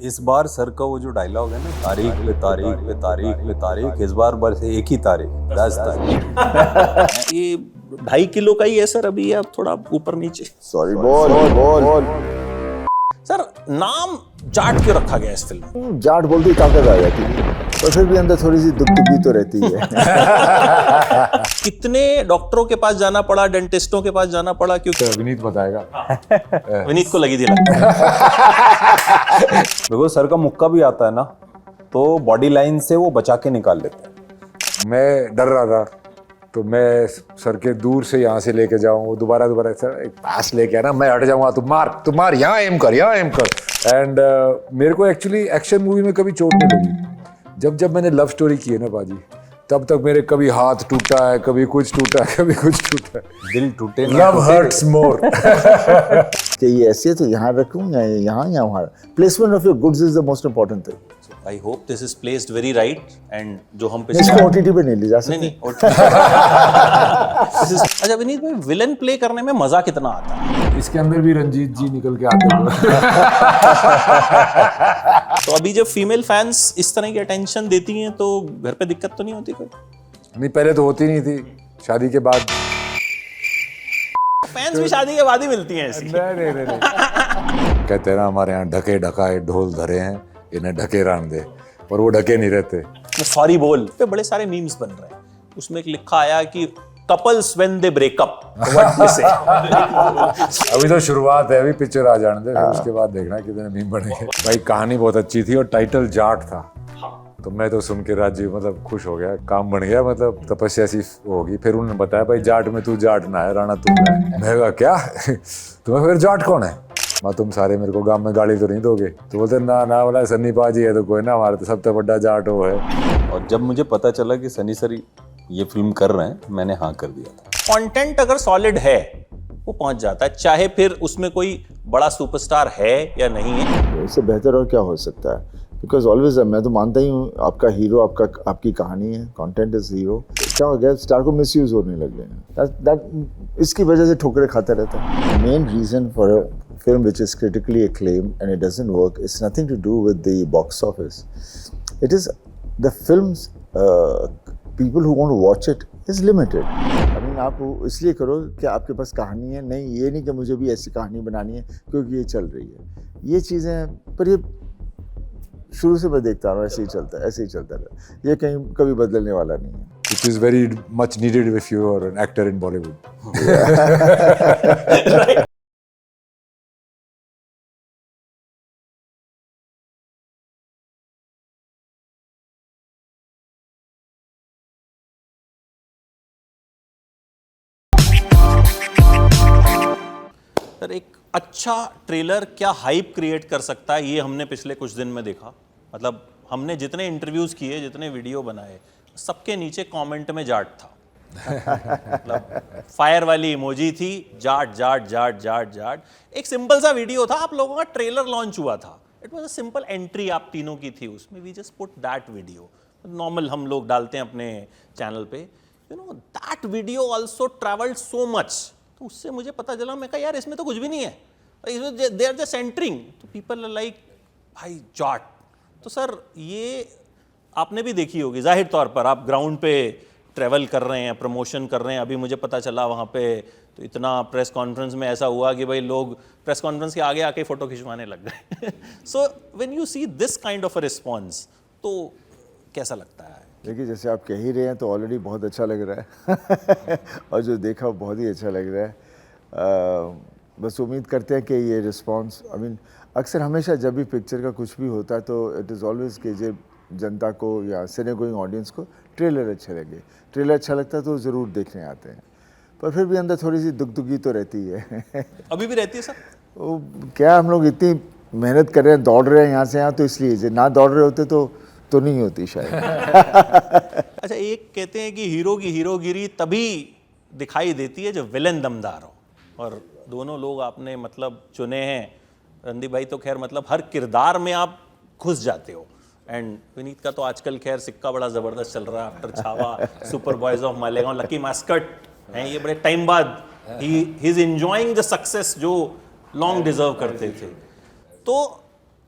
इस बार सर का वो जो डायलॉग है ना, तारीख पे तारीख पे तारीख पे तारीख, इस बार बस एक ही तारीख, 10 तारीख। ये 2.5 किलो का ही है सर, अभी आप थोड़ा ऊपर नीचे। सॉरी बोल सर नाम जाट क्यों रखा गया इस फिल्म में? जाट बोलते ही ताकत आ जाती है, पर फिर भी अंदर थोड़ी सी दुखी तो रहती है। कितने डॉक्टरों के पास जाना पड़ा, डेंटिस्टों के पास जाना पड़ा, क्योंकि विनीत बताएगा। विनीत को लगी थी लगता है। देखो सर का मुक्का भी आता है ना, तो बॉडी लाइन से वो बचा के निकाल लेते हैं। मैं डर रहा था, तो मैं सर के दूर से यहाँ से लेके जाऊँ, वो दोबारा सर एक पास लेके आना, मैं हट जाऊँगा, तुम मार यहाँ एम कर एंड मेरे को एक्चुअली एक्शन मूवी में कभी चोट नहीं लगी। जब मैंने लव स्टोरी की है ना बाजी, तब तक मेरे कभी हाथ टूटा है, कभी कुछ टूटा है, कभी कुछ टूटा है। दिल टूटे ना लव हर्ट्स मोर। कि ये ऐसी है तो यहाँ रखूँ या यहाँ या वहाँ। Placement of your goods is the most important thing. I hope this is placed very right and जो हम इसको ओटीटी पे नहीं ले जा सकते। नहीं अच्छा विनीत भाई, विलन प्ले करने में मजा कितना आता है? इसके अंदर भी रंजीत जी निकल के आते हैं। तो अभी जब फीमेल फैंस इस तरह की अटेंशन देती हैं तो घर पे दिक्कत तो नहीं होती कोई? नहीं, पहले तो होती नहीं थी, शादी के बाद। फैंस भी शादी के बाद ही मिलती हैं ऐसी। नहीं। कहते हैं ना, हमारे यहाँ ढके ढकाए ढोल धरे हैं, इन्हें ढके रहने दे, पर वो ढके नहीं रहते। सॉरी बोल पे बड़े सारे मीम्स बन रहे हैं, उसमें एक लिखा आया कि couples when they breakup, what they से। अभी तो शुरुआत है, अभी पिक्चर आ जाने दे, फिर उसके बाद देखना कितने मीम बनेंगे। भाई कहानी बहुत अच्छी थी और टाइटल जाट था, तो मैं तो सुन के राजी मतलब खुश हो गया, काम बन गया, मतलब तपस्या सी होगी। फिर उन्होंने बताया भाई जाट में तू जाट ना है, राणा तू ना है। मैं कहा क्या? तुम्हें फिर जाट कौन है? तुम सारे मेरे को गांव में गाड़ी तो नहीं दोगे? तो बोलते ना बोला सन्नी पाजी है तो कोई ना, हमारे तो सबसे बड़ा जाट वो है। और जब मुझे पता चला कि सनी सर ये फिल्म कर रहे हैं, मैंने हाँ कर दिया था। कंटेंट अगर सॉलिड है वो पहुंच जाता है, चाहे फिर उसमें कोई बड़ा सुपरस्टार है या नहीं है। इससे बेहतर और क्या हो सकता है? बिकॉज ऑलवेज मैं तो मानता ही हूँ आपका हीरो आपकी कहानी है, कंटेंट इज हीरो। क्या हो गया, स्टार को मिसयूज होने लग गए, इसकी वजह से ठोकरें खाता रहता है। Main reason for a film which is critically acclaimed and it doesn't work, it's nothing to do with the box office. It is the films, people who want to watch it is limited. I mean, आप इसलिए करो कि आपके पास कहानी है, नहीं ये नहीं कि मुझे भी ऐसी कहानी बनानी है क्योंकि ये चल रही है। ये चीज़ें, पर ये शुरू से मैं देखता हूँ ऐसे ही चलता रहा, ये कहीं कभी बदलने वाला नहीं है। Which is very much needed if you are an actor in Bollywood. Sir एक अच्छा ट्रेलर क्या हाइप क्रिएट कर सकता है, ये हमने पिछले कुछ दिन में देखा। मतलब हमने जितने इंटरव्यूज किए, जितने वीडियो बनाए, सबके नीचे कमेंट में जाट था। मतलब फायर वाली इमोजी थी, जाट जाट जाट जाट जाट। एक सिंपल सा वीडियो था, आप लोगों का ट्रेलर लॉन्च हुआ था, it was a simple entry आप तीनों की थी उसमें। We just put that video, normal हम लोग डालते हैं अपने चैनल पे। You know that video also travelled so much. तो उससे मुझे पता चला, मैं कहा यार इसमें तो कुछ भी नहीं है, इसमें दे आर जस्ट एंटरिंग, तो पीपल आर लाइक भाई जाट। तो सर ये आपने भी देखी होगी, जाहिर तौर पर आप ग्राउंड पे ट्रैवल कर रहे हैं, प्रमोशन कर रहे हैं। अभी मुझे पता चला वहाँ पे तो इतना प्रेस कॉन्फ्रेंस में ऐसा हुआ कि भाई लोग प्रेस कॉन्फ्रेंस के आगे आके फ़ोटो खिंचवाने लग गए। So when you see this kind of a response, तो कैसा लगता है? देखिए, जैसे आप कह ही रहे हैं तो ऑलरेडी बहुत अच्छा लग रहा है। और जो देखा बहुत ही अच्छा लग रहा है। बस उम्मीद करते हैं कि ये रिस्पांस, आई मीन अक्सर हमेशा जब भी पिक्चर का कुछ भी होता है तो इट इज़ ऑलवेज कि जो जनता को या सिने गोइंग ऑडियंस को ट्रेलर अच्छा लगे। ट्रेलर अच्छा लगता है तो ज़रूर देखने आते हैं, पर फिर भी अंदर थोड़ी सी दुखी तो रहती है। अभी भी रहती है सर? वो क्या, हम लोग इतनी मेहनत कर रहे हैं, दौड़ रहे हैं यहाँ से यहाँ, तो इसलिए ना दौड़ रहे होते तो नहीं होती शायद। अच्छा, एक कहते हैं कि हीरो की हीरोगिरी तभी दिखाई देती है जब विलन दमदार हो, और दोनों लोग आपने मतलब चुने हैं। रणदीप भाई तो खैर मतलब हर किरदार में आप घुस जाते हो, एंड विनीत का तो आजकल खैर सिक्का बड़ा ज़बरदस्त चल रहा है after Chhaava, super boys of Malegaon, lucky mascot हैं, ये बड़े टाइम बाद ही इज एंजॉइंग द सक्सेस जो लॉन्ग डिजर्व करते थे। तो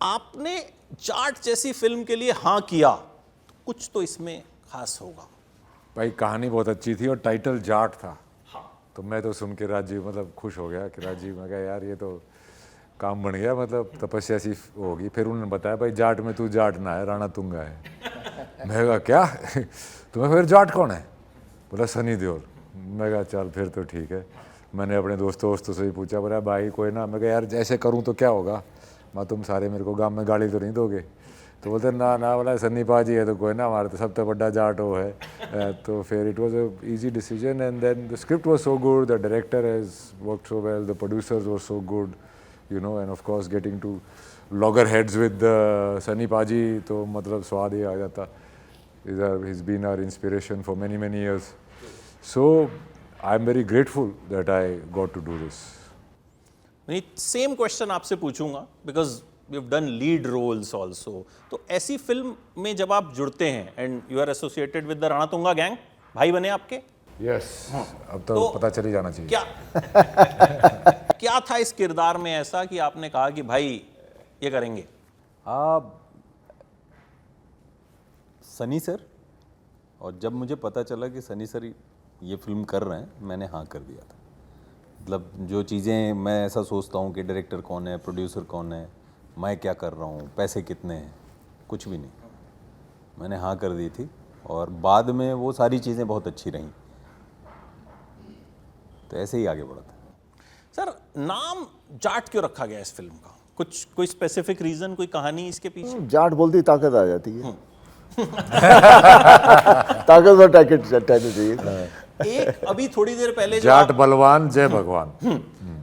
आपने जाट जैसी फिल्म के लिए हाँ किया, तो कुछ तो इसमें खास होगा। भाई कहानी बहुत अच्छी थी और टाइटल जाट था। तो मैं तो सुन के राजीव मतलब खुश हो गया कि राजीव, मैं कहा यार ये तो काम बन गया, मतलब तपस्या सी होगी। फिर उन्होंने बताया भाई जाट में तू जाट ना है, राणा तुंगा है। मैं कहा क्या? तुम्हें फिर जाट कौन है? बोला सनी देओल। मैं कहा चल फिर तो ठीक है। मैंने अपने दोस्तों से भी पूछा, बोला भाई कोई ना। मैं कहा यार ऐसे करूँ तो क्या होगा, मैं तुम सारे मेरे को गाँव में गाली तो नहीं दोगे? तो बोलते ना ना, बोला सन्नी पाजी है तो कोई ना, हमारे तो सब तो बड़ा जाट हो है। तो फिर it was a easy decision and then the script was so good, the director has worked so well, the producers were so good, you know, and of course getting to loggerheads with Sunny paaji, तो मतलब स्वाद ही आ जाता। He's been our inspiration for many years. So I'm very grateful that I got to do this. Same question आपसे पूछूंगा because you have done lead roles also. तो ऐसी film में जब आप जुड़ते हैं and you are associated with the Rana Tunga gang, भाई बने आपके? Yes. अब तो पता चल ही जाना चाहिए। क्या था इस किरदार में ऐसा कि आपने कहा कि भाई ये करेंगे? सनी सर, और जब मुझे पता चला कि सनी सर ये फिल्म कर रहे हैं, मैंने हाँ कर दिया था। मतलब जो चीज़ें मैं ऐसा सोचता हूँ कि डायरेक्टर कौन है, प्रोड्यूसर कौन है, मैं क्या कर रहा हूँ, पैसे कितने हैं, कुछ भी नहीं, मैंने हाँ कर दी थी। और बाद में वो सारी चीज़ें बहुत अच्छी रहीं, तो ऐसे ही आगे बढ़ा था। सर नाम जाट क्यों रखा गया इस फिल्म का? कुछ कोई स्पेसिफिक रीजन, कोई कहानी इसके पीछे? जाट बोलती ताकत आ जाती है। ताकत और टाइटल चाहिए। एक अभी थोड़ी देर पहले जाट बलवान जय भगवान।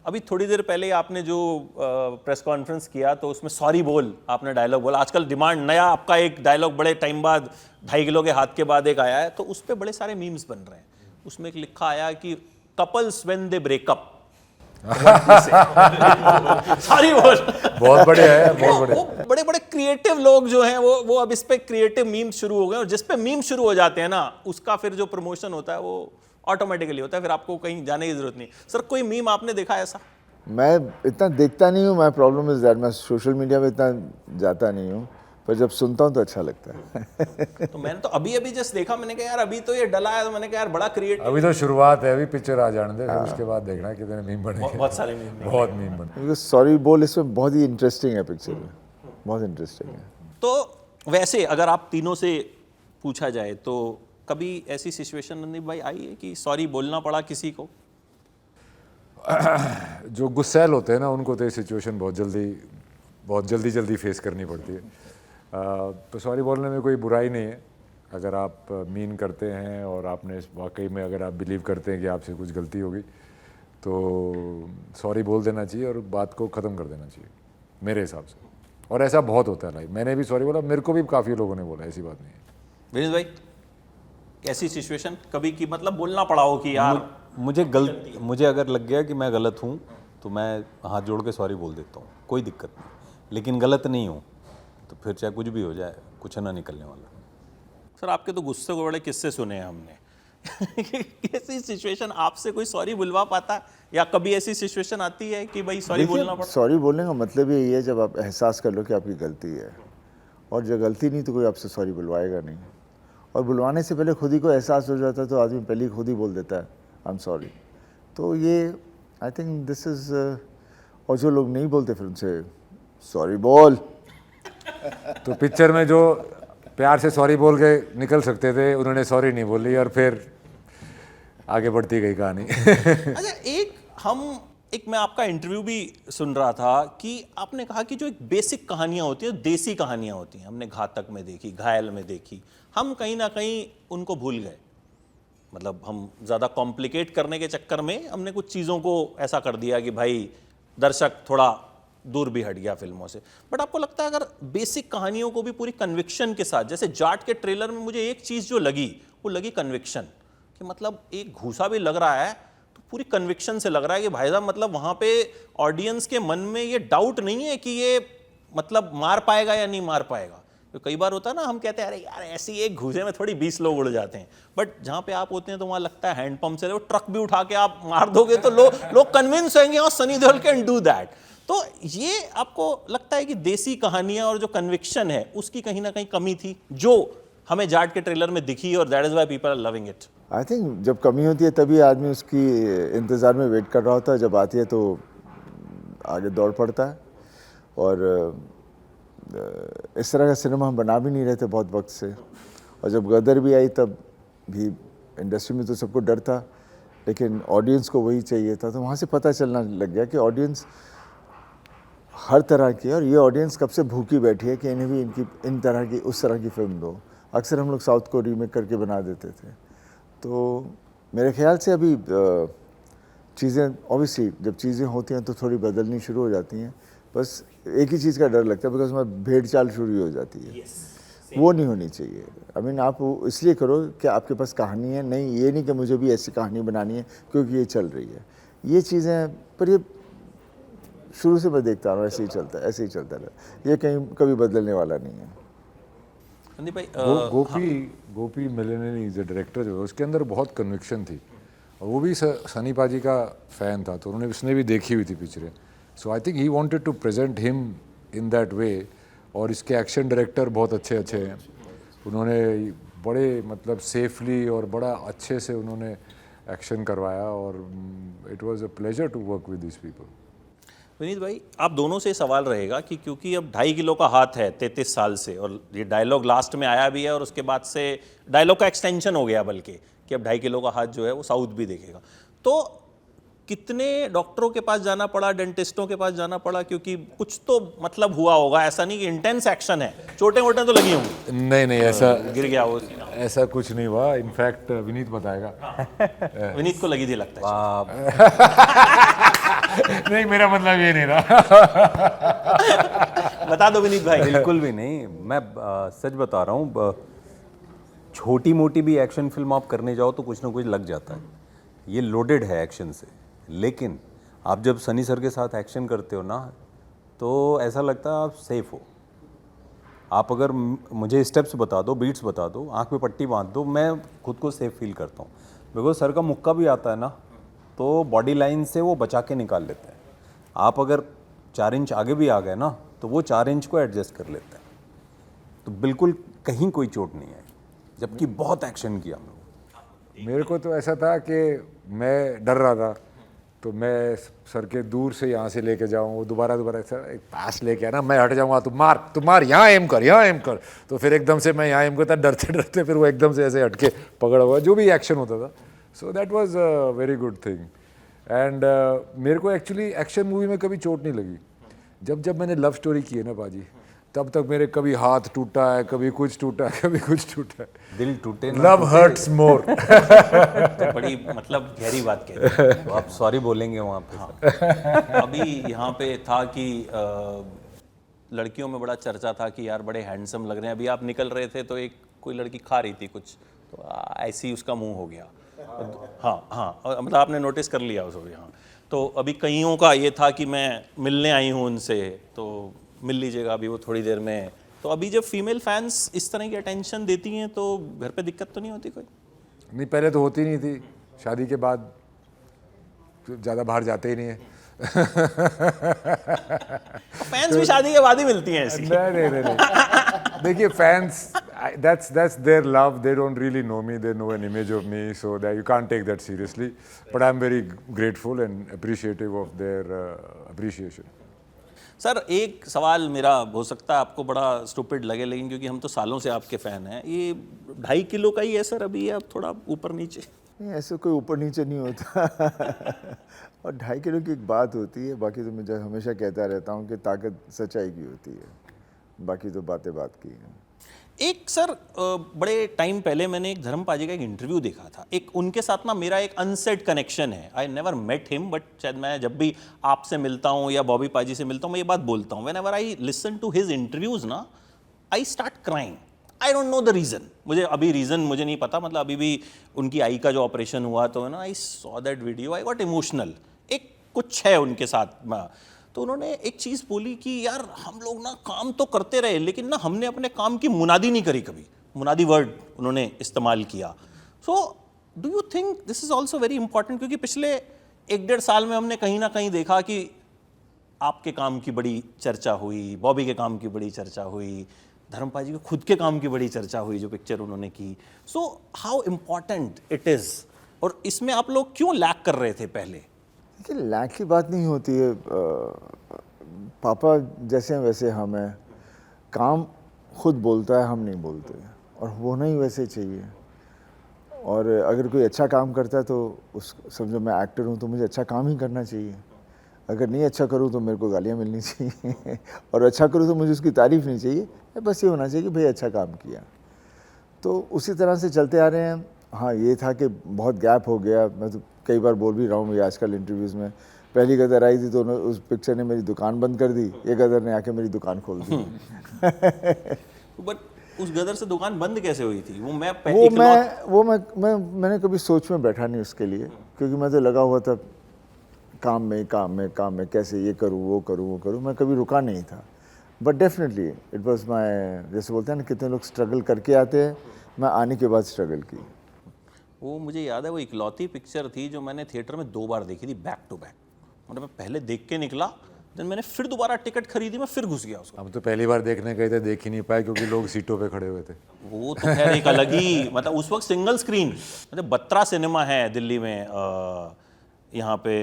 अभी थोड़ी देर पहले आपने जो प्रेस कॉन्फ्रेंस किया तो उसमें सॉरी बोल आपने डायलॉग बोला। आजकल डिमांड नया आपका एक डायलॉग बड़े टाइम बाद 2.5 किलो के हाथ के बाद एक आया है, तो उस पर बड़े सारे मीम्स बन रहे हैं। उसमें एक लिखा आया कि couples when they breakup. Sorry बोल बहुत बढ़िया है, बहुत बढ़िया। बड़े बड़े क्रिएटिव लोग जो हैं वो अब इस पे क्रिएटिव मीम्स शुरू हो गए, और जिस पे मीम शुरू हो जाते हैं ना, उसका फिर जो प्रमोशन होता है वो ऑटोमेटिकली होता है, फिर आपको कहीं जाने की जरूरत नहीं। सर कोई मीम आपने देखा ऐसा? मैं इतना देखता नहीं हूँ, माई प्रॉब्लम इज दैट मैं सोशल मीडिया में इतना जाता नहीं हूँ, पर जब सुनता हूँ तो अच्छा लगता है। तो मैंने तो अभी जस्ट देखा, मैंने कहा यार अभी तो ये डला है, तो मैंने कहा यार बड़ा क्रिएटिव। अभी तो शुरुआत है, अभी पिक्चर आ जाने दे, फिर उसके बाद देखना कितने मीम बने। बहुत सारे मीम। बहुत मीम बने। क्योंकि सॉरी बोल इसमें बहुत ही इंटरेस्टिंग है, पिक्चर में बहुत इंटरेस्टिंग है। तो वैसे अगर आप तीनों से पूछा जाए तो कभी ऐसी सिचुएशन रणदीप भाई आई है कि सॉरी बोलना पड़ा किसी को? जो गुस्सैल होते हैं ना, उनको तो ये सिचुएशन बहुत जल्दी फेस करनी पड़ती है। तो सॉरी बोलने में कोई बुराई नहीं है। अगर आप मीन करते हैं और आपने वाकई में अगर आप बिलीव करते हैं कि आपसे कुछ गलती होगी, तो सॉरी बोल देना चाहिए और बात को ख़त्म कर देना चाहिए मेरे हिसाब से। और ऐसा बहुत होता है लाइफ, मैंने भी सॉरी बोला, मेरे को भी काफ़ी लोगों ने बोला, ऐसी बात नहीं है। विनेश भाई ऐसी सिचुएशन कभी की मतलब बोलना पड़ा हो कि यार मुझे अगर लग गया कि मैं गलत हूँ तो मैं हाथ जोड़ के सॉरी बोल देता हूँ, कोई दिक्कत नहीं। लेकिन गलत नहीं हूँ तो फिर चाहे कुछ भी हो जाए, कुछ ना निकलने वाला। सर आपके तो गुस्से को बड़े किस्से सुने हैं हमने। ऐसी सिचुएशन आपसे कोई सॉरी बुलवा पाता, या कभी ऐसी सिचुएशन आती है कि भाई सॉरी बोलना पड़ता? सॉरी बोलने का मतलब यही है जब आप एहसास कर लो कि आपकी गलती है, और जब गलती नहीं तो कोई आपसे सॉरी बुलवाएगा नहीं। और बुलवाने से पहले खुद ही को एहसास हो जाता है तो आदमी पहले खुद ही बोल देता है आई एम सॉरी। तो ये आई थिंक दिस इज़, और जो लोग नहीं बोलते फिर उनसे सॉरी बोल। तो पिक्चर में जो प्यार से सॉरी बोल के निकल सकते थे, उन्होंने सॉरी नहीं बोली और फिर आगे बढ़ती गई कहानी। अच्छा मैं आपका इंटरव्यू भी सुन रहा था कि आपने कहा कि जो एक बेसिक कहानियां होती हैं, देसी कहानियां होती हैं, हमने घातक में देखी, घायल में देखी, हम कहीं ना कहीं उनको भूल गए। मतलब हम ज़्यादा कॉम्प्लिकेट करने के चक्कर में हमने कुछ चीज़ों को ऐसा कर दिया कि भाई दर्शक थोड़ा दूर भी हट गया फिल्मों से। बट आपको लगता है अगर बेसिक कहानियों को भी पूरी कन्विक्शन के साथ, जैसे जाट के ट्रेलर में मुझे एक चीज़ जो लगी वो लगी कन्विक्शन, कि मतलब एक घूसा भी लग रहा है तो पूरी कन्विक्शन से लग रहा है कि भाई साहब मतलब वहाँ पे ऑडियंस के मन में ये डाउट नहीं है कि ये मतलब मार पाएगा या नहीं मार पाएगा। तो कई बार होता है ना, हम कहते हैं अरे यार ऐसी एक घूसे में थोड़ी 20 लोग उड़ जाते हैं, बट जहाँ पे आप होते हैं तो वहाँ लगता है हैंडपंप से वो ट्रक भी उठा के आप मार दोगे तो लोग कन्विंस होंगे और Sunny Deol can do that. तो तो ये आपको लगता है कि देसी कहानियां और जो कन्विक्शन है उसकी कहीं ना कहीं कमी थी जो हमें जाट के ट्रेलर में दिखी और that is why people are loving it? I think जब कमी होती है तभी आदमी उसकी इंतज़ार में वेट कर रहा होता है, जब आती है तो आगे दौड़ पड़ता है। और इस तरह का सिनेमा हम बना भी नहीं रहे थे बहुत वक्त से, और जब गदर भी आई तब भी इंडस्ट्री में तो सबको डर था, लेकिन ऑडियंस को वही चाहिए था। तो वहाँ से पता चलना लग गया कि ऑडियंस हर तरह की, और ये ऑडियंस कब से भूखी बैठी है कि इन्हें भी इन तरह की उस तरह की फिल्म दो। अक्सर हम लोग साउथ को रीमेक करके बना देते थे। तो मेरे ख्याल से अभी चीज़ें ऑब्वियसली जब चीज़ें होती हैं तो थोड़ी बदलनी शुरू हो जाती हैं। बस एक ही चीज़ का डर लगता है, बिकॉज उसमें भेड़ चाल शुरू हो जाती है। वो नहीं होनी चाहिए। आई मीन आप इसलिए करो कि आपके पास कहानी है, नहीं ये नहीं कि मुझे भी ऐसी कहानी बनानी है क्योंकि ये चल रही है। ये चीज़ें पर ये शुरू से मैं देखता हूँ ऐसे ही चलता है, ऐसे ही चलता रहा। ये कहीं कभी बदलने वाला नहीं है। संदीप भाई गोपी मिलेनियली इज डायरेक्टर जो है उसके अंदर बहुत कन्विक्शन थी, और वो भी सनी पाजी का फ़ैन था, तो उसने भी देखी हुई थी पिक्चरें। So I think he wanted to present him in that way. और इसके एक्शन डायरेक्टर बहुत अच्छे अच्छे हैं, उन्होंने बड़े मतलब सेफली और बड़ा अच्छे से उन्होंने एक्शन करवाया, और it was a pleasure to work with this people. Vineet भाई, आप दोनों से सवाल रहेगा कि क्योंकि अब 2.5 किलो का हाथ है 33 साल से, और ये डायलॉग लास्ट में आया भी है और उसके बाद से डायलॉग का एक्सटेंशन हो गया, बल्कि कि अब 2.5 किलो का हाथ जो है वो साउथ भी देखेगा। तो कितने डॉक्टरों के पास जाना पड़ा, डेंटिस्टों के पास जाना पड़ा, क्योंकि कुछ तो मतलब हुआ होगा, ऐसा नहीं कि इंटेंस एक्शन है, चोटें वोटें तो लगी होंगी? नहीं ऐसा गिर गया वो? ऐसा कुछ नहीं हुआ। इनफैक्ट विनीत बताएगा। विनीत को लगी थी लगता है। नहीं, मेरा मतलब ये नहीं रहा। बता दो विनीत भाई। बिल्कुल भी नहीं, मैं सच बता रहा हूँ। छोटी मोटी भी एक्शन फिल्म आप करने जाओ तो कुछ ना कुछ लग जाता है। ये लोडेड है एक्शन से, लेकिन आप जब सनी सर के साथ एक्शन करते हो ना तो ऐसा लगता है आप सेफ हो। आप अगर मुझे स्टेप्स बता दो, बीट्स बता दो, आँख पे पट्टी बांध दो, मैं खुद को सेफ फील करता हूँ। बिकॉज सर का मुक्का भी आता है ना, तो बॉडी लाइन से वो बचा के निकाल लेते हैं। आप अगर 4 इंच आगे भी आ गए ना तो वो 4 इंच को एडजस्ट कर लेते हैं। तो बिल्कुल कहीं कोई चोट नहीं आई, जबकि बहुत एक्शन किया हम लोग। मेरे को तो ऐसा था कि मैं डर रहा था, तो मैं सर के दूर से यहाँ से लेके जाऊँ, वो दोबारा सर एक पास लेके आना, मैं हट जाऊँगा, तुम मार यहाँ एम कर। तो फिर एकदम से मैं यहाँ एम करता, डरते फिर वो एकदम से ऐसे हटके पकड़ा हुआ, जो भी एक्शन होता था। So that was a very good thing. And मेरे को एक्चुअली एक्शन मूवी में कभी चोट नहीं लगी। जब मैंने लव स्टोरी की है ना बाजी, तब तक मेरे कभी हाथ टूटा है, कभी कुछ टूटा है, कभी कुछ टूटा है। दिल टूटे ना लव हर्ट्स मोर। तो बड़ी मतलब गहरी बात कह रहे हैं। तो आप सॉरी बोलेंगे वहाँ पे। हाँ। अभी यहाँ पे था कि लड़कियों में बड़ा चर्चा था कि यार बड़े हैंडसम लग रहे हैं। अभी आप निकल रहे थे तो एक कोई लड़की खा रही थी कुछ, तो ऐसे ही उसका मुंह हो गया। हाँ, मतलब आपने नोटिस कर लिया उसको भी? हाँ। तो अभी कईयों का ये था कि मैं मिलने आई हूँ उनसे, तो मिल लीजिएगा अभी वो थोड़ी देर में। तो अभी जब फीमेल फैंस इस तरह की अटेंशन देती हैं तो घर पे दिक्कत तो नहीं होती कोई? नहीं, पहले तो होती नहीं थी, शादी के बाद ज़्यादा बाहर जाते ही नहीं है। फैंस भी शादी के बाद ही मिलती हैं ऐसी? नहीं। देखिए, fans, that's their love. They don't really know me. They know an image of me, so that you can't take that seriously. But I'm very grateful and appreciative of their appreciation. Sir, एक सवाल मेरा हो सकता है आपको बड़ा stupid लगे, लेकिन क्योंकि हम तो सालों से आपके फ़ैन हैं, ये 2.5 किलो का ही है सर अभी, या थोड़ा ऊपर नीचे? नहीं, ऐसे कोई ऊपर नीचे नहीं होता। और 2.5 किलो की एक बात होती है, बाकी तो मैं हमेशा कहता रहता हूँ कि ताकत सच्चाई की होती है, बाकी तो बातें बात की हैं। एक सर बड़े टाइम पहले मैंने एक धर्म पाजी का एक इंटरव्यू देखा था। एक उनके साथ ना मेरा एक अनसेड कनेक्शन है। I never met him, but शायद मैं जब भी आपसे मिलता हूँ या बॉबी पाजी से मिलता हूँ मैं ये बात बोलता हूँ, whenever I listen to his interviews ना, I start crying. I don't know the reason, मुझे अभी रीज़न मुझे नहीं पता। मतलब अभी भी उनकी आई का जो ऑपरेशन हुआ तो ना, I saw that video, I got emotional. एक कुछ है उनके साथ। तो उन्होंने एक चीज़ बोली कि यार हम लोग ना काम तो करते रहे, लेकिन ना हमने अपने काम की मुनादी नहीं करी कभी। मुनादी वर्ड उन्होंने इस्तेमाल किया। So do you think this is also very important? क्योंकि पिछले 1-1.5 साल में हमने कहीं ना कहीं देखा कि आपके काम की बड़ी चर्चा हुई, बॉबी के काम की बड़ी चर्चा हुई, धर्मपाल जी के खुद के काम की बड़ी चर्चा हुई जो पिक्चर उन्होंने की। So how important it is, और इसमें आप लोग क्यों लैक कर रहे थे पहले? देखिए लैक की बात नहीं होती है, पापा जैसे हैं वैसे हम हैं, काम खुद बोलता है, हम नहीं बोलते, और होना ही वैसे चाहिए। और अगर कोई अच्छा काम करता है तो उस समझो मैं एक्टर हूँ तो मुझे अच्छा काम ही करना चाहिए, अगर नहीं अच्छा करूँ तो मेरे को गालियाँ मिलनी चाहिए और अच्छा करूँ तो मुझे उसकी तारीफ़ नहीं चाहिए, बस ये होना चाहिए कि भाई अच्छा काम किया। तो उसी तरह से चलते आ रहे हैं। हाँ ये था कि बहुत गैप हो गया, मैं तो कई बार बोल भी रहा हूँ ये आजकल इंटरव्यूज़ में, पहली गदर आई थी तो उस पिक्चर ने मेरी दुकान बंद कर दी, ये गदर ने आके मेरी दुकान खोल दी। बट उस गदर से दुकान बंद कैसे हुई थी? मैंने कभी सोच में बैठा नहीं उसके लिए, क्योंकि मैं तो लगा हुआ था काम में, कैसे ये करूँ वो करूँ, मैं कभी रुका नहीं था। But definitely it was my, जैसे बोलते हैं ना कितने लोग स्ट्रगल करके आते हैं, मैं आने के बाद स्ट्रगल की। वो मुझे याद है, वो इकलौती पिक्चर थी जो मैंने थिएटर में 2 बार देखी थी बैक टू बैक। मतलब मैं पहले देख के निकला, देन मैंने फिर दोबारा टिकट खरीदी, मैं फिर घुस गया उसको। हम तो पहली बार देखने गए थे, देख ही नहीं पाए क्योंकि लोग सीटों पे खड़े हुए थे। वो तो खैर एक अलग ही मतलब उस वक्त सिंगल स्क्रीन, मतलब बत्रा सिनेमा है दिल्ली में, यहाँ पे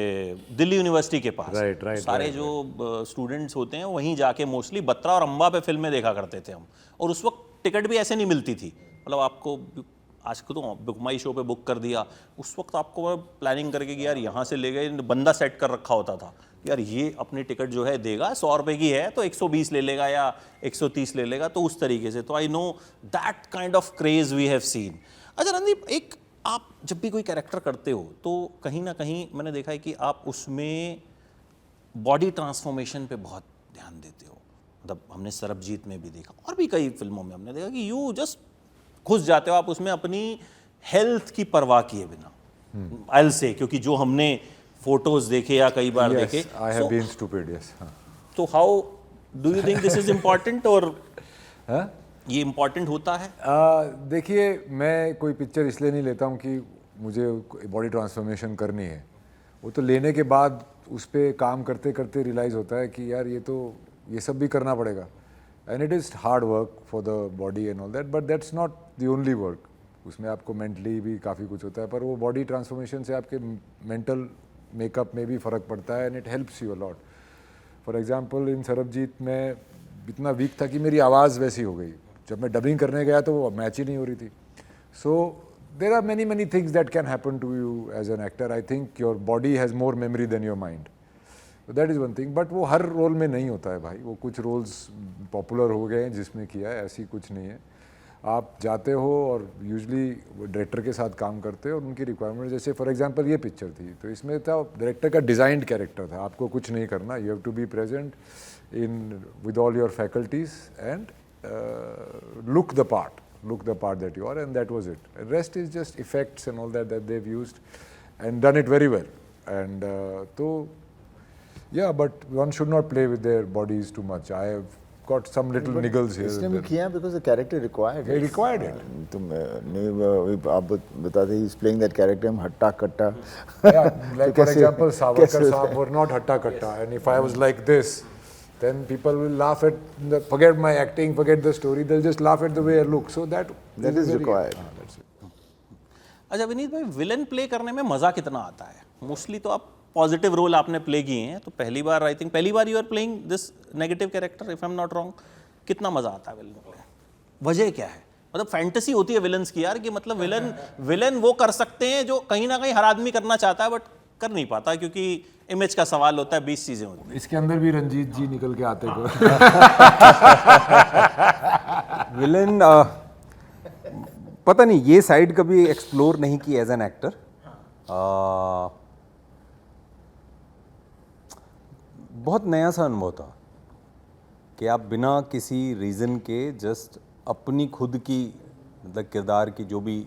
दिल्ली यूनिवर्सिटी के पास। सारे जो स्टूडेंट्स होते हैं वहीं जाके मोस्टली बत्रा और अम्बा पे फिल्में देखा करते थे हम। और उस वक्त टिकट भी ऐसे नहीं मिलती थी, मतलब आपको आज को तो बुक माई शो पे बुक कर दिया, उस वक्त आपको प्लानिंग करके कि यार यहाँ से ले गए, बंदा सेट कर रखा होता था यार ये अपनी टिकट जो है देगा, 100 रुपये की है तो 120 ले लेगा या 130 ले लेगा, तो उस तरीके से। तो I know that kind of craze we have seen. अच्छा रणदीप, एक आप जब भी कोई कैरेक्टर करते हो तो कहीं ना कहीं मैंने देखा है कि आप उसमें बॉडी ट्रांसफॉर्मेशन पे बहुत ध्यान देते हो। मतलब हमने सरबजीत में भी देखा और भी कई फिल्मों में हमने देखा कि यू जस्ट घुस जाते हो आप उसमें अपनी हेल्थ की परवाह किए बिना। आई से, क्योंकि जो हमने फोटोज देखे या कई बार देखे, I have been stupid, yes. तो how do you think this is important, और ये इम्पोर्टेंट होता है? देखिए मैं कोई पिक्चर इसलिए नहीं लेता हूँ कि मुझे बॉडी ट्रांसफॉर्मेशन करनी है, वो तो लेने के बाद उस पर काम करते करते रियलाइज़ होता है कि यार ये सब भी करना पड़ेगा, and it is hard work for the body and all that, but that's not the only work. उसमें आपको मेंटली भी काफ़ी कुछ होता है, पर वो बॉडी ट्रांसफॉर्मेशन से आपके मेंटल मेकअप में भी फ़र्क पड़ता है, and it helps you a lot. For example in Sarabjit में इतना वीक था कि मेरी आवाज़ वैसी हो गई, जब मैं डबिंग करने गया तो वो मैच ही नहीं हो रही थी। So there are many things that can happen to you as an actor. I think your body has more memory than your mind, that is one thing. But वो हर रोल में नहीं होता है भाई, वो कुछ रोल्स पॉपुलर हो गए हैं जिसमें किया है, ऐसी कुछ नहीं है। आप जाते हो और यूजुअली डायरेक्टर के साथ काम करते हो और उनकी रिक्वायरमेंट, जैसे फॉर एग्जांपल ये पिक्चर थी तो इसमें था डायरेक्टर का डिज़ाइंड कैरेक्टर था, आपको कुछ नहीं करना, you have to be present in with all your faculties and look the part that you are, and that was it. The rest is just effects and all that they've used and done it very well. And so yeah, but one should not play with their bodies too much. I have got some little niggles here. इसने भी किया because the character required it. He required it. तुम नहीं आप बताते he is playing that character, हम हट्टा कट्टा। Yeah, like for example, Savarkar Saab were not hatta katta, and if I was like this, then people will laugh at forget my acting, forget the story, they'll just laugh at the way I look. So that is required. That's it. अच्छा विनीत भाई, villain play करने में मज़ा कितना आता है? Mostly तो आप पॉजिटिव रोल आपने प्ले किए हैं, तो पहली बार आई थिंक पहली बार you are playing this negative character if I am not wrong, कितना मज़ा आता है विलन प्ले? वजह क्या है? मतलब फैंटेसी होती है विलन्स की यार, कि मतलब विलन वो कर सकते हैं जो कहीं ना कहीं हर आदमी करना चाहता है बट कर नहीं पाता, क्योंकि इमेज का सवाल होता है, 20 चीजें होती हैं। इसके अंदर भी रंजीत जी निकल के आते थे। विलन पता नहीं, ये साइड कभी एक्सप्लोर नहीं की एज एन एक्टर। बहुत नया सा अनुभव था कि आप बिना किसी रीज़न के जस्ट अपनी खुद की मतलब किरदार की जो भी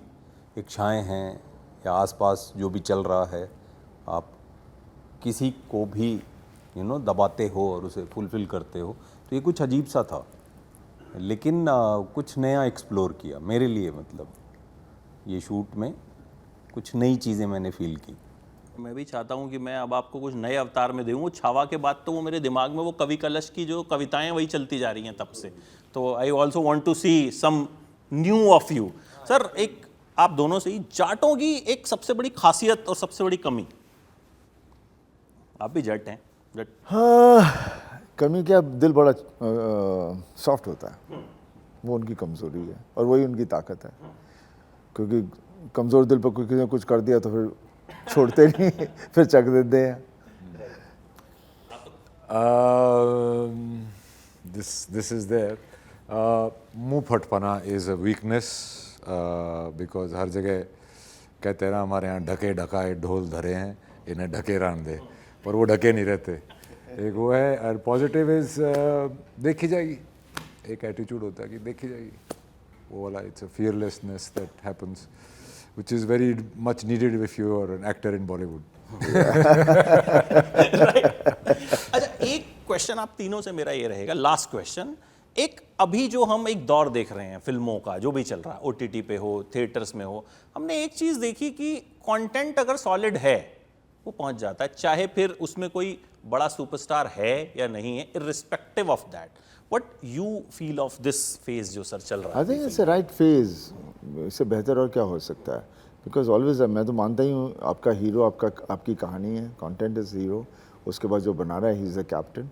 इच्छाएं हैं या आसपास जो भी चल रहा है, आप किसी को भी दबाते हो और उसे फुलफ़िल करते हो। तो ये कुछ अजीब सा था, लेकिन कुछ नया एक्सप्लोर किया मेरे लिए। मतलब ये शूट में कुछ नई चीज़ें मैंने फील की। मैं भी चाहता हूँ कि मैं अब आपको कुछ नए अवतार में दूँ। छावा के बाद तो वो मेरे दिमाग में वो कवि कलश की जो कविताएं वही चलती जा रही हैं तब से। तो I also want to see some new of you. Sir, एक आप दोनों से ही जाटों की एक सबसे बड़ी खासियत और सबसे बड़ी कमी, आप भी जट हैं, जट हाँ, कमी क्या, दिल बड़ा सॉफ्ट होता है, वो उनकी कमज़ोरी है और वही उनकी ताकत है, क्योंकि कमज़ोर दिल पर कोई किसी ने कुछ कर दिया तो फिर छोड़ते नहीं फिर चक देते हैं। This is there. मुंह फटपना is a weakness because हर जगह कहते हैं ना, हमारे यहाँ ढके ढकाए ढोल धरे हैं, इन्हें ढके रहने दे, पर वो ढके नहीं रहते। एक वो है, और पॉजिटिव इज देखी जाएगी, एक एटीट्यूड होता है कि देखी जाएगी, वो वाला, it's a fearlessness that happens which is very much needed if you are an actor in Bollywood. अच्छा, एक क्वेश्चन आप तीनों से मेरा ये रहेगा, लास्ट क्वेश्चन। एक अभी जो हम एक दौर देख रहे हैं फिल्मों का, जो भी चल रहा है, ओटीटी पे हो, थिएटर्स में हो, हमने एक चीज देखी कि कंटेंट अगर सॉलिड है वो पहुंच जाता है, चाहे फिर उसमें कोई बड़ा सुपरस्टार है या नहीं है, irrespective of that. What you feel of this phase जो सर चल रहा है? I think it's a right phase, इससे बेहतर और क्या हो सकता है, बिकॉज ऑलवेज मैं तो मानता ही हूँ आपका हीरो आपकी कहानी है, कंटेंट इज हीरो, उसके बाद जो बना रहा है ही इज़ द कैप्टन।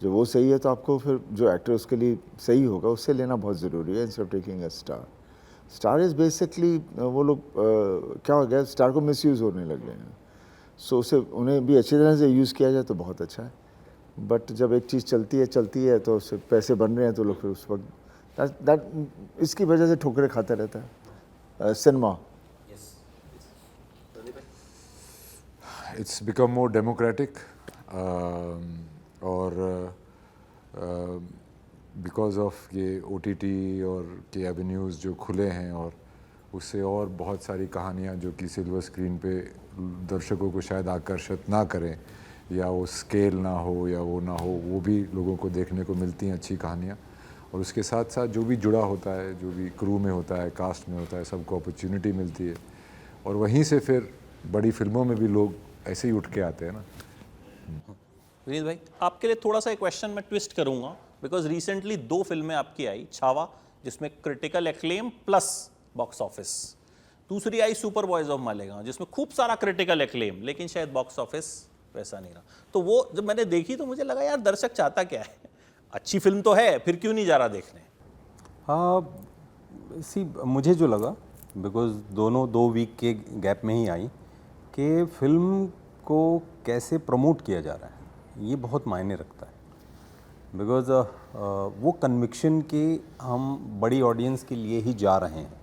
जो वो सही है तो आपको फिर जो एक्टर उसके लिए सही होगा उससे लेना बहुत ज़रूरी है, instead of taking a star. Star is basically वो लोग क्या हो गया, स्टार को मिसयूज़ होने लग गए हैं, सो उसे उन्हें भी अच्छी तरह से यूज़ किया जाए तो बहुत अच्छा है। बट जब एक चीज़ चलती है तो उससे पैसे बन रहे हैं तो लोग फिर उस वक्त इसकी वजह से ठोकरें खाते रहता है cinema. It's become more democratic और बिकॉज ऑफ ये OTT और के एवेन्यूज़ जो खुले हैं, और उससे और बहुत सारी कहानियाँ जो कि सिल्वर स्क्रीन पे दर्शकों को शायद आकर्षित ना करें, या वो स्केल ना हो या वो ना हो, वो भी लोगों को देखने को मिलती हैं अच्छी कहानियाँ। और उसके साथ साथ जो भी जुड़ा होता है, जो भी क्रू में होता है, कास्ट में होता है, सबको अपॉर्चुनिटी मिलती है, और वहीं से फिर बड़ी फिल्मों में भी लोग ऐसे ही उठ के आते हैं ना। विनीत भाई, आपके लिए थोड़ा सा एक क्वेश्चन मैं ट्विस्ट करूंगा, बिकॉज रिसेंटली 2 फिल्में आपकी आई, छावा जिसमें critical acclaim plus box office, दूसरी आई सुपर बॉयज ऑफ मालेगांव जिसमें खूब सारा क्रिटिकल एक्लेम लेकिन शायद बॉक्स ऑफिस वैसा नहीं रहा। तो वो जब मैंने देखी तो मुझे लगा यार दर्शक चाहता क्या है, अच्छी फिल्म तो है, फिर क्यों नहीं जा रहा देखने? हाँ, मुझे जो लगा, बिकॉज दोनों 2 वीक के गैप में ही आई, कि फिल्म को कैसे प्रमोट किया जा रहा है ये बहुत मायने रखता है। बिकॉज वो कन्विक्शन के हम बड़ी ऑडियंस के लिए ही जा रहे हैं,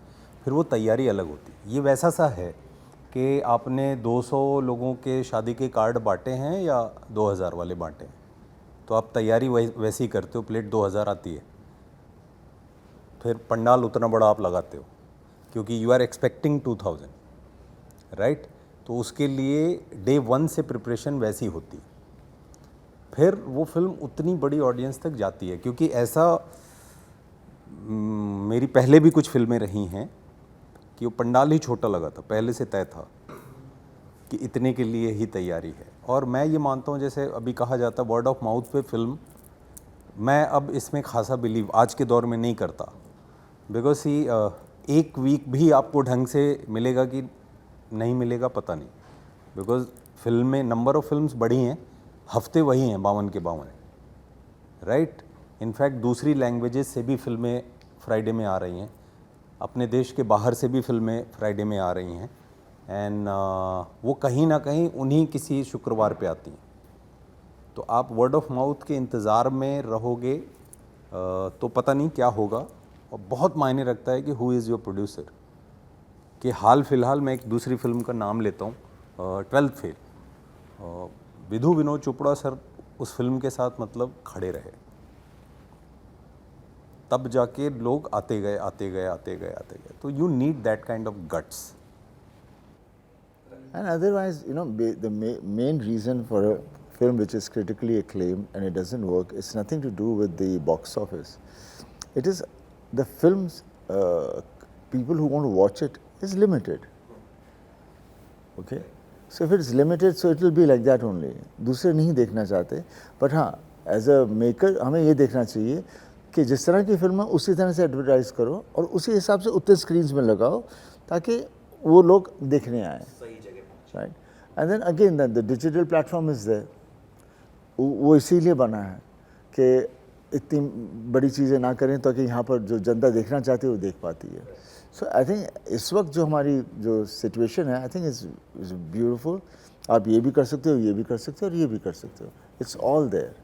फिर वो तैयारी अलग होती है। ये वैसा सा है कि आपने 200 लोगों के शादी के कार्ड बांटे हैं या 2000 वाले बांटे हैं, तो आप तैयारी वैसी करते हो, प्लेट 2000 आती है, फिर पंडाल उतना बड़ा आप लगाते हो क्योंकि यू आर एक्सपेक्टिंग 2000, राइट? तो उसके लिए डे 1 से प्रिपरेशन वैसी होती, फिर वो फिल्म उतनी बड़ी ऑडियंस तक जाती है। क्योंकि ऐसा मेरी पहले भी कुछ फिल्में रही हैं कि वो पंडाल ही छोटा लगा था, पहले से तय था कि इतने के लिए ही तैयारी है। और मैं ये मानता हूँ, जैसे अभी कहा जाता है वर्ड ऑफ माउथ पे फिल्म, मैं अब इसमें खासा बिलीव आज के दौर में नहीं करता। बिकॉज एक वीक भी आपको ढंग से मिलेगा कि नहीं मिलेगा पता नहीं, बिकॉज फिल्में, नंबर ऑफ फिल्म्स बढ़ी हैं, हफ्ते वही हैं 52 के 52, राइट? इनफैक्ट दूसरी लैंग्वेजेस से भी फिल्में फ्राइडे में आ रही हैं, अपने देश के बाहर से भी फिल्में फ्राइडे में आ रही हैं, एंड वो कहीं ना कहीं उन्हीं किसी शुक्रवार पे आती हैं। तो आप वर्ड ऑफ माउथ के इंतज़ार में रहोगे तो पता नहीं क्या होगा। और बहुत मायने रखता है कि हु इज़ योर प्रोड्यूसर। कि हाल फिलहाल मैं एक दूसरी फिल्म का नाम लेता हूँ, 12th fail, Vidhu Vinod Chopra sir उस फिल्म के साथ मतलब खड़े रहे, तब जाके लोग आते गए। तो you need that kind of guts. And otherwise, you know, the main reason for a film which is critically acclaimed and it doesn't work, it's nothing to do with the box office. It is the films, people who want to watch it is limited. Okay? So if it's limited so it will be like that only. दूसरे नहीं देखना चाहते, but हाँ as a maker हमें ये देखना चाहिए कि जिस तरह की फिल्म है उसी तरह से एडवर्टाइज करो और उसी हिसाब से उतने स्क्रीन्स में लगाओ ताकि वो लोग देखने आए. Right. And then again the digital platform is there. वो इसीलिए बना है कि इतनी बड़ी चीज़ें ना करें ताकि यहाँ पर जो जनता देखना चाहती है वो देख पाती है. सो आई थिंक इस वक्त जो हमारी जो सिचुएशन है आई थिंक इज़ ब्यूटीफुल. आप ये भी कर सकते हो, ये भी कर सकते हो और ये भी कर सकते हो. It's all there.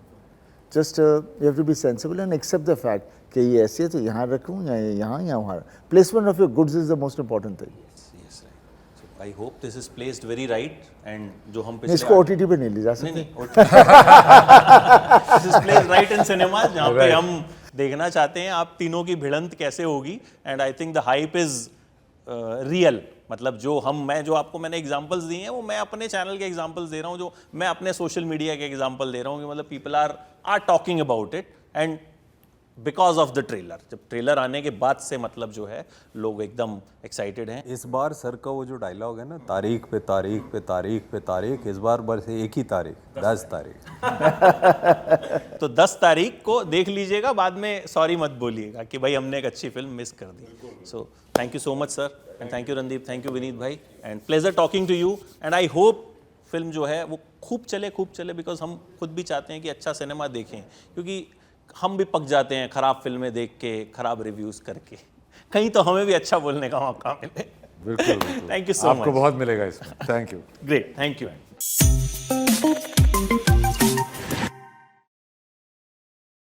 Just you have to be sensible and accept the fact कि ये ऐसे है तो यहाँ रखूँ या यहाँ या वहाँ. Placement of your goods is the most important thing. I hope this is placed very right. And जो हम इसको ओटीटी पे नहीं ले जा सकते. This is placed right in cinemas जहाँ पे हम देखना चाहते हैं आप तीनों की भिड़ंत कैसे होगी. And I think the hype is real. मतलब मैं जो आपको मैंने एग्जांपल्स दिए हैं वो मैं अपने चैनल के एग्जांपल्स दे रहा हूँ, जो मैं अपने सोशल मीडिया के एग्जांपल दे रहा हूँ कि मतलब people are talking about it and because of the trailer. जब ट्रेलर आने के बाद से मतलब जो है लोग एकदम एक्साइटेड हैं. इस बार सर का वो जो डायलॉग है ना, तारीख पे तारीख पे तारीख पे तारीख, इस बार बस एक ही तारीख, 10 तारीख. तो 10 तारीख को देख लीजिएगा, बाद में सॉरी मत बोलिएगा कि भाई हमने एक अच्छी फिल्म मिस कर दी. So thank you so much sir and thank you Randeep, thank you Vineet भाई and pleasure talking to you. And I hope film जो है वो खूब चले बिकॉज हम खुद भी चाहते हैं कि अच्छा सिनेमा देखें, क्योंकि हम भी पक जाते हैं खराब फिल्में देख के, खराब रिव्यूज़ करके. कहीं तो हमें भी अच्छा बोलने का मौका मिले. बिल्कुल. Thank you so much. आपको बहुत मिलेगा इसमें. Thank you. Great. Thank you.